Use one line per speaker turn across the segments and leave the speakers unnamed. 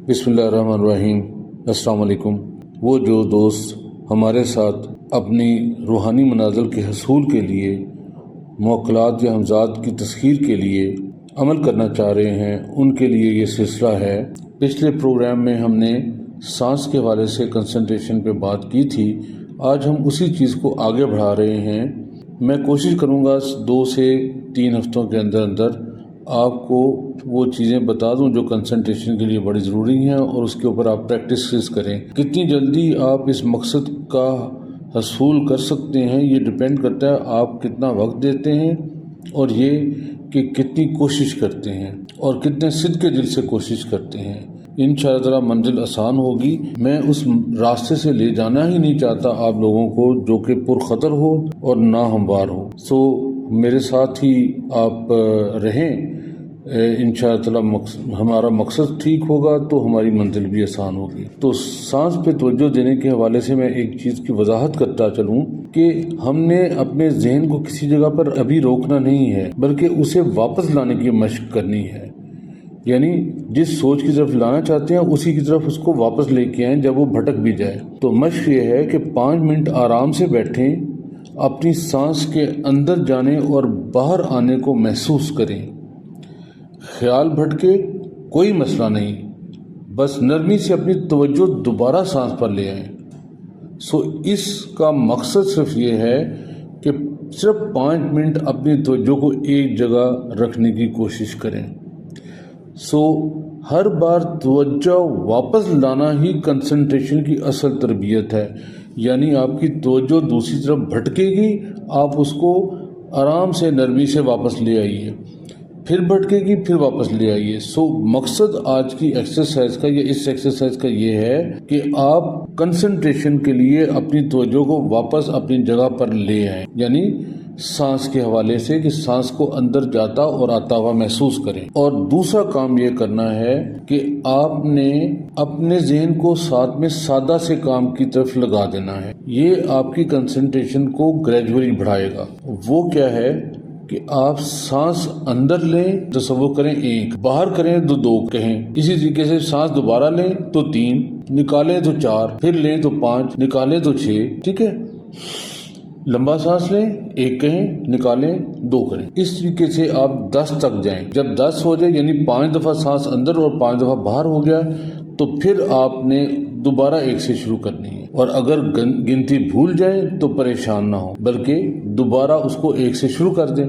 बिस्मिल्लाहिर्रहमानिर्रहीम। अस्सलाम वालेकुम। वो जो दोस्त हमारे साथ अपनी रूहानी मनाज़िल के हसूल के लिए मौक़लात या हमज़ात की तस्खीर के लिए अमल करना चाह रहे हैं, उनके लिए ये सिलसिला है। पिछले प्रोग्राम में हमने सांस के हवाले से कंसंट्रेशन पे बात की थी। आज हम उसी चीज़ को आगे बढ़ा रहे हैं। मैं कोशिश करूँगा 2 से 3 हफ्तों के अंदर अंदर आपको वो चीज़ें बता दूं जो कंसंट्रेशन के लिए बड़ी ज़रूरी हैं और उसके ऊपर आप प्रैक्टिस करें। कितनी जल्दी आप इस मकसद का हसूल कर सकते हैं ये डिपेंड करता है आप कितना वक्त देते हैं और ये कि कितनी कोशिश करते हैं और कितने सिद्क़ के दिल से कोशिश करते हैं। इंशाअल्लाह मंजिल आसान होगी। मैं उस रास्ते से ले जाना ही नहीं चाहता आप लोगों को जो कि पुरखतर हो और नाहमवार हो। सो मेरे साथ ही आप रहें। इंशाअल्लाह हमारा मकसद ठीक होगा तो हमारी मंजिल भी आसान होगी। तो सांस पे तवज्जो देने के हवाले से मैं एक चीज़ की वजाहत करता चलूँ कि हमने अपने जहन को किसी जगह पर अभी रोकना नहीं है, बल्कि उसे वापस लाने की मशक करनी है। यानी जिस सोच की तरफ लाना चाहते हैं उसी की तरफ उसको वापस लेके आएं जब वो भटक भी जाए। तो मशक ये है कि 5 मिनट आराम से बैठें, अपनी सांस के अंदर जाने और बाहर आने को महसूस करें। ख्याल भटके कोई मसला नहीं, बस नरमी से अपनी तवज्जो दोबारा सांस पर ले आएं। इसका मकसद सिर्फ ये है कि सिर्फ 5 मिनट अपनी तवज्जो को एक जगह रखने की कोशिश करें। हर बार तवज्जो वापस लाना ही कंसंट्रेशन की असल तरबियत है। यानी आपकी तवज्जो दूसरी तरफ भटकेगी, आप उसको आराम से नरमी से वापस ले आइए, फिर भटकेगी फिर वापस ले आइए। मकसद आज की एक्सरसाइज का या इस एक्सरसाइज का ये है कि आप कंसंट्रेशन के लिए अपनी तवज्जो को वापस अपनी जगह पर ले आएं। यानी सांस के हवाले से कि सांस को अंदर जाता और आता हुआ महसूस करें। और दूसरा काम ये करना है कि आपने अपने जहन को साथ में सादा से काम की तरफ लगा देना है। ये आपकी कंसंट्रेशन को ग्रेजुअली बढ़ाएगा। वो क्या है कि आप सांस अंदर लें, तसव्वुर करें 1, बाहर करें तो 2 कहें। इसी तरीके से सांस दोबारा लें तो 3, निकालें तो 4, फिर लें तो 5, निकालें तो 6। ठीक है, लंबा सांस लें 1 कहें, निकालें 2 करें। इस तरीके से आप 10 तक जाएं। जब 10 हो जाए यानी 5 दफा सांस अंदर और 5 दफा बाहर हो गया तो फिर आपने दोबारा 1 से शुरू करनी है। और अगर गिनती भूल जाए तो परेशान ना हो, बल्कि दोबारा उसको 1 से शुरू कर दें।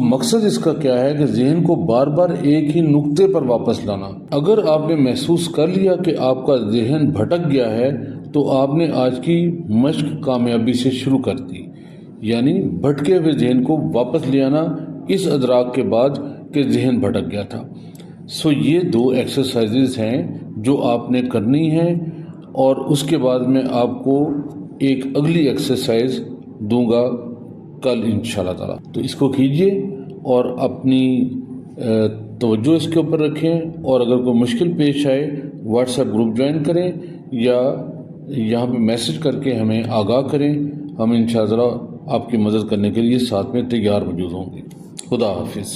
मकसद इसका क्या है कि जहन को बार बार एक ही नुक्ते पर वापस लाना। अगर आपने महसूस कर लिया कि आपका जहन भटक गया है तो आपने आज की मशक कामयाबी से शुरू कर दी। यानी भटके हुए जहन को वापस ले आना इस अदराक के बाद कि जहन भटक गया था। ये 2 एक्सरसाइजेज हैं जो आपने करनी है और उसके बाद मैं आपको एक अगली एक्सरसाइज दूंगा कल इंशाल्लाह ताला। तो इसको कीजिए और अपनी तवज्जो इसके ऊपर रखें। और अगर कोई मुश्किल पेश आए व्हाट्सएप ग्रुप ज्वाइन करें या यहाँ पे मैसेज करके हमें आगाह करें। हम इंशाल्लाह आपकी मदद करने के लिए साथ में तैयार मौजूद होंगे। खुदा हाफिज़।